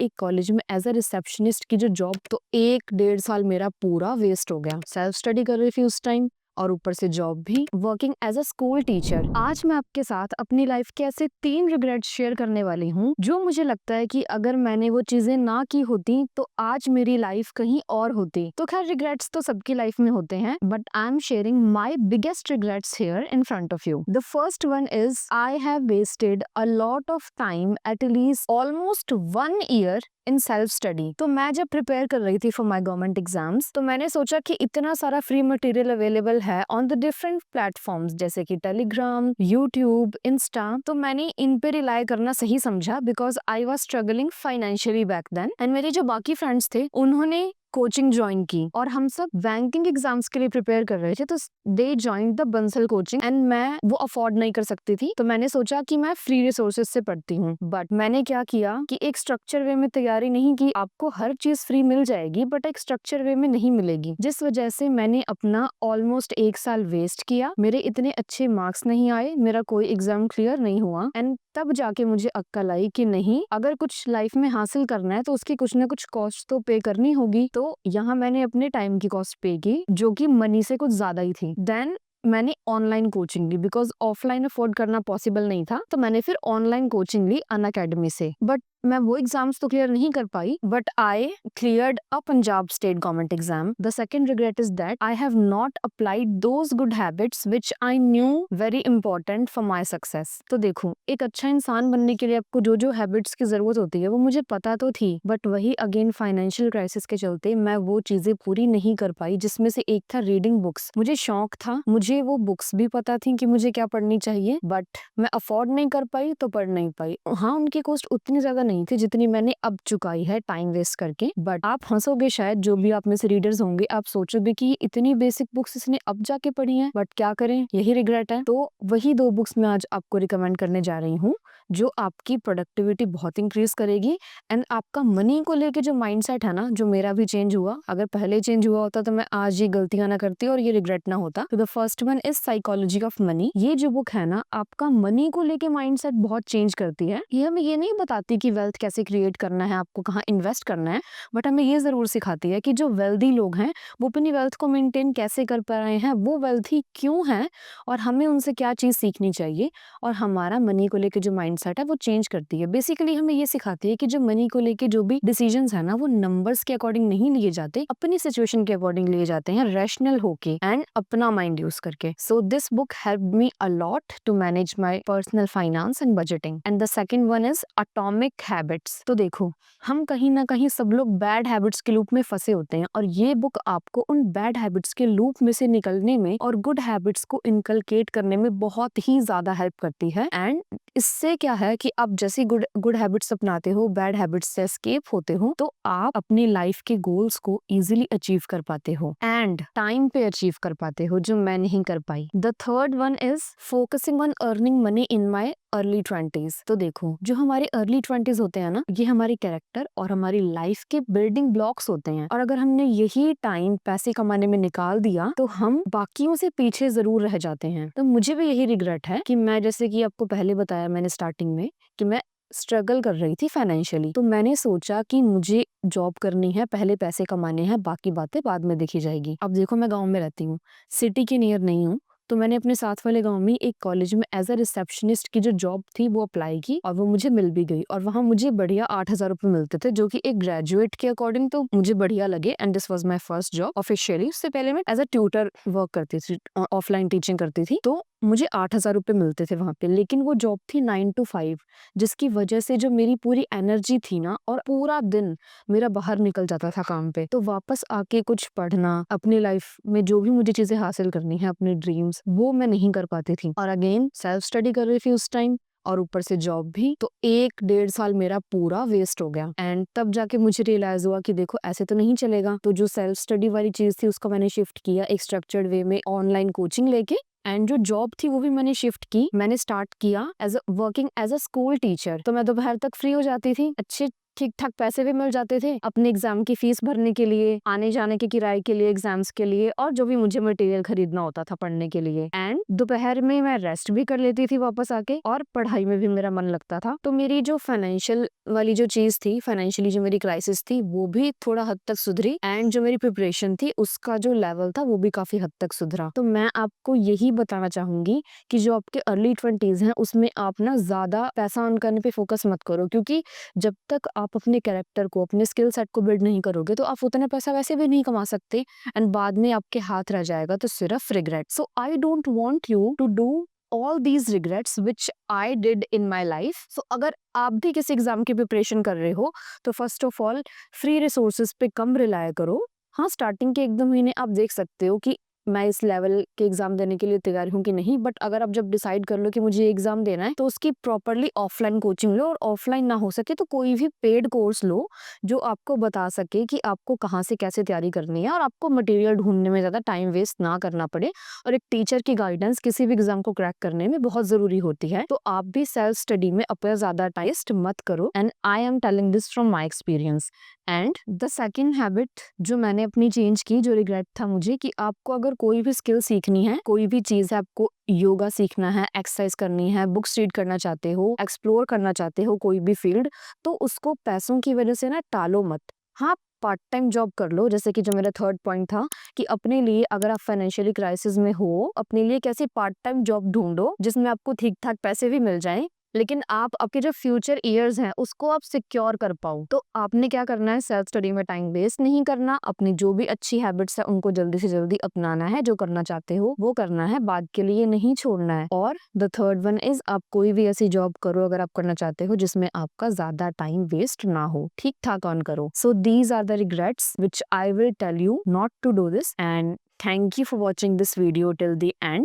एक कॉलेज में as a receptionist की जो जॉब, तो 1 डेढ़ साल मेरा पूरा वेस्ट हो गया। सेल्फ स्टडी कर रही थी उस टाइम और ऊपर से जॉब भी, working as a school teacher. आज मैं आपके साथ अपनी लाइफ के ऐसे 3 रिग्रेट्स शेयर करने वाली हूँ जो मुझे लगता है कि अगर मैंने वो चीजें ना की होती तो आज मेरी लाइफ कहीं और होती। तो खैर, रिग्रेट्स तो सबकी लाइफ में होते हैं, but I am sharing my biggest regrets here in front of you. The first one is I have wasted a lot of time, at least almost 1 year in self study. तो मैं जब prepare कर रही थी for my government exams, तो मैंने सोचा कि इतना सारा फ्री मटेरियल अवेलेबल है ऑन द डिफरेंट प्लेटफॉर्म्स जैसे कि टेलीग्राम, यूट्यूब, इंस्टा, तो मैंने इन पे रिलाई करना सही समझा because I was struggling financially back then. And मेरे जो बाकी फ्रेंड्स थे उन्होंने कोचिंग ज्वाइन की और हम सब बैंकिंग एग्जाम्स के लिए प्रिपेयर कर रहे थे, तो they join the Bansal coaching and मैं वो अफोर्ड नहीं कर सकती थी, तो मैंने सोचा कि मैं फ्री रिसोर्सेज से पढ़ती हूँ। बट मैंने क्या किया कि एक स्ट्रक्चर वे में तैयारी नहीं की। आपको हर चीज फ्री मिल जाएगी बट एक स्ट्रक्चर वे में नहीं मिलेगी, जिस वजह से मैंने अपना ऑलमोस्ट 1 साल वेस्ट किया। मेरे इतने अच्छे मार्क्स नहीं आए, मेरा कोई एग्जाम क्लियर नहीं हुआ एंड तब जाके मुझे अक्ल आई कि नहीं, अगर कुछ लाइफ में हासिल करना है तो उसकी कुछ ना कुछ कॉस्ट तो पे करनी होगी। तो यहाँ मैंने अपने टाइम की कॉस्ट पे की जो कि मनी से कुछ ज्यादा ही थी। देन मैंने ऑनलाइन कोचिंग ली बिकॉज ऑफलाइन अफोर्ड करना पॉसिबल नहीं था, तो मैंने फिर ऑनलाइन कोचिंग ली अनअकैडमी से। बट मैं वो एग्जाम्स तो क्लियर नहीं कर पाई, but I cleared a Punjab state government exam. The second regret is that I have not applied those good habits which I knew very important for my success. तो देखो, एक अच्छा इंसान बनने के लिए आपको जो जो हैबिट्स की जरूरत होती है वो मुझे पता तो थी, बट वही अगेन फाइनेंशियल क्राइसिस के चलते मैं वो चीजें पूरी नहीं कर पाई, जिसमें से एक था रीडिंग बुक्स। मुझे शौक था, मुझे वो बुक्स भी पता थी कि मुझे क्या पढ़नी चाहिए, बट मैं अफोर्ड नहीं कर पाई तो पढ़ नहीं पाई। हाँ, उनकी कॉस्ट उतनी ज्यादा नहीं थी जितनी मैंने अब चुकाई है टाइम वेस्ट करके। बट आप हंसोगे शायद, जो भी आप में से रीडर्स होंगे, आप सोचोगे कि इतनी बेसिक बुक्स इसने अब जाके पढ़ी हैं, बट क्या करें, यही रिग्रेट है। तो वही 2 बुक्स मैं आज आपको रिकमेंड करने जा रही हूँ जो आपकी प्रोडक्टिविटी बहुत इंक्रीज करेगी एंड आपका मनी को लेके जो माइंडसेट है ना, जो मेरा भी चेंज हुआ। अगर पहले चेंज हुआ होता तो मैं आज ये गलतियां ना करती और ये रिग्रेट ना होता। तो the first one is psychology of money. ये जो बुक है ना, आपका मनी को लेके माइंडसेट बहुत चेंज करती है। ये हमें ये नहीं बताती कि वेल्थ कैसे क्रिएट करना है, आपको कहाँ इन्वेस्ट करना है, बट हमें ये जरूर सिखाती है कि जो वेल्दी लोग हैं वो अपनी वेल्थ को मेंटेन कैसे कर पा रहे हैं, वो वेल्थी क्यों है और हमें उनसे क्या चीज सीखनी चाहिए। और हमारा मनी को लेके जो माइंडसेट है वो चेंज करती है। बेसिकली हमें ये सिखाती है कि जो मनी को लेके जो भी डिसीजंस है ना, वो नंबर्स के अकॉर्डिंग नहीं लिए जाते, अपनी सिचुएशन के अकॉर्डिंग लिए जाते हैं, रैशनल होके एंड अपना माइंड यूज करके। So this book helped me a lot to manage my personal finance and budgeting. And the second one is atomic habits. तो देखो, हम कहीं ना कहीं सब लोग बैड हैबिट्स के लूप में फंसे होते हैं और ये बुक आपको उन बैड हैबिट्स के लूप में से निकलने में और गुड हैबिट्स को इनकलकेट करने में बहुत ही ज्यादा हेल्प करती है। एंड इससे क्या है कि आप जैसी गुड हैबिट्स अपनाते हो, बैड हैबिट्स से एस्केप होते हो, तो आप अपनी लाइफ के गोल्स को इजीली अचीव कर पाते हो एंड टाइम पे अचीव कर पाते हो, जो मैं नहीं कर पाई। The third one is focusing on earning money in my early 20s। तो देखो, जो हमारे अर्ली 20s होते हैं ना, ये हमारी कैरेक्टर और हमारी लाइफ के बिल्डिंग ब्लॉक्स होते हैं, और अगर हमने यही टाइम पैसे कमाने में निकाल दिया तो हम बाकियों से पीछे जरूर रह जाते हैं। तो मुझे भी यही रिग्रेट है कि मैं, जैसे कि आपको पहले बताया मैंने स्टार्टिंग में, कि मैं स्ट्रगल कर रही थी फाइनेंशियली, तो मैंने सोचा कि मुझे जॉब करनी है, पहले पैसे कमाने हैं, बाकी बातें बाद में देखी जाएगी। अब देखो, मैं गांव में रहती हूँ, सिटी के नियर नहीं हूँ, तो मैंने अपने साथ वाले गांव में एक कॉलेज में एज अ रिसेप्शनिस्ट की जो जॉब थी वो अप्लाई की और वो मुझे मिल भी गई, और वहां मुझे बढ़िया 8,000 रुपए मिलते थे, जो कि एक ग्रेजुएट के अकॉर्डिंग तो मुझे बढ़िया लगे। And this was my first job officially. उससे पहले मैं एज अ ट्यूटर वर्क करती थी, ऑफलाइन टीचिंग करती थी, तो मुझे 8,000 रुपए मिलते थे वहां पे। लेकिन वो जॉब थी 9 to 5, जिसकी वजह से जो मेरी पूरी एनर्जी थी ना, और पूरा दिन मेरा बाहर निकल जाता था काम पे। तो वापस आके कुछ पढ़ना, अपनी लाइफ में जो भी मुझे चीजें हासिल करनी है, अपने ड्रीम्स, वो मैं नहीं कर पाती थी। और अगेन सेल्फ स्टडी कर रही थी उस टाइम और ऊपर से जॉब भी, तो 1 डेढ़ साल मेरा पूरा वेस्ट हो गया। एंड तब जाके मुझे रियलाइज हुआ कि देखो, ऐसे तो नहीं चलेगा। तो जो सेल्फ स्टडी वाली चीज थी उसको मैंने शिफ्ट किया एक स्ट्रक्चर्ड वे में, ऑनलाइन कोचिंग लेके। एंड जो जॉब थी वो भी मैंने शिफ्ट की, मैंने स्टार्ट किया as working as a school teacher. तो मैं दोपहर तक फ्री हो जाती थी, अच्छे ठीक ठाक पैसे भी मिल जाते थे अपने एग्जाम की फीस भरने के लिए, आने जाने के किराए के लिए, एग्जाम्स के लिए, और जो भी मुझे मटेरियल खरीदना होता था पढ़ने के लिए। एंड दोपहर में मैं रेस्ट भी कर लेती थी वापस आके, और पढ़ाई में भी मेरा मन लगता था। तो मेरी जो फाइनेंशियल वाली जो चीज थी, फाइनेंशियली जो मेरी क्राइसिस थी, वो भी थोड़ा हद तक सुधरी, एंड जो मेरी प्रिपरेशन थी उसका जो लेवल था वो भी काफी हद तक सुधरा। तो मैं आपको यही बताना चाहूंगी कि जो आपके अर्ली 20s हैं उसमें आप ना ज्यादा पैसा अर्न करने पे फोकस मत करो, क्योंकि जब तक आप अपने कैरेक्टर को, अपने स्किल सेट को बिल्ड नहीं करोगे तो आप उतना पैसा वैसे भी नहीं कमा सकते, एंड बाद में आपके हाथ रह जाएगा तो सिर्फ regret. So I don't want you to do all these regrets which I did in my life. So अगर आप भी किसी एग्जाम की प्रिपरेशन कर रहे हो तो first of all free resources पे कम रिलाय करो। हाँ, स्टार्टिंग के 1-2 महीने आप देख सकते हो कि मैं इस लेवल के एग्जाम देने के लिए तैयार हूँ कि नहीं, बट अगर आप जब डिसाइड कर लो कि मुझे ये एग्जाम देना है तो उसकी प्रॉपरली ऑफलाइन कोचिंग लो, और ऑफलाइन ना हो सके तो कोई भी पेड कोर्स लो जो आपको बता सके कि आपको कहाँ से कैसे तैयारी करनी है, और आपको मटेरियल ढूंढने में ज़्यादा टाइम वेस्ट ना करना पड़े। और एक टीचर की गाइडेंस किसी भी एग्जाम को क्रैक करने में बहुत जरूरी होती है। तो आप भी सेल्फ स्टडी में अपना ज्यादा टाइस्ट मत करो, and I am telling this from my experience. And the second habit जो मैंने अपनी चेंज की, जो रिग्रेट था मुझे, कि आपको अगर कोई भी स्किल सीखनी है, कोई भी चीज है, आपको योगा सीखना है, एक्सरसाइज करनी है, बुक्स रीड करना चाहते हो, एक्सप्लोर करना चाहते हो कोई भी फील्ड, तो उसको पैसों की वजह से ना टालो मत। हाँ, पार्ट टाइम जॉब कर लो, जैसे कि जो मेरा थर्ड पॉइंट था कि अपने लिए अगर आप फाइनेंशियली क्राइसिस में हो, अपने लिए कैसी पार्ट टाइम जॉब ढूंढो जिसमें आपको ठीक ठाक पैसे भी मिल जाएं, लेकिन आप आपके जो फ्यूचर ईयर्स हैं उसको आप सिक्योर कर पाओ। तो आपने क्या करना है, सेल्फ स्टडी में टाइम वेस्ट नहीं करना, अपनी जो भी अच्छी हैबिट्स है उनको जल्दी से जल्दी अपनाना है, जो करना चाहते हो वो करना है, बाद के लिए नहीं छोड़ना है। और द थर्ड वन इज, आप कोई भी ऐसी जॉब करो अगर आप करना चाहते हो जिसमें आपका ज्यादा टाइम वेस्ट ना हो, ठीक ठाक ऑन करो। So these are the regrets which I will tell you not to do this, and thank you for watching this video till the end.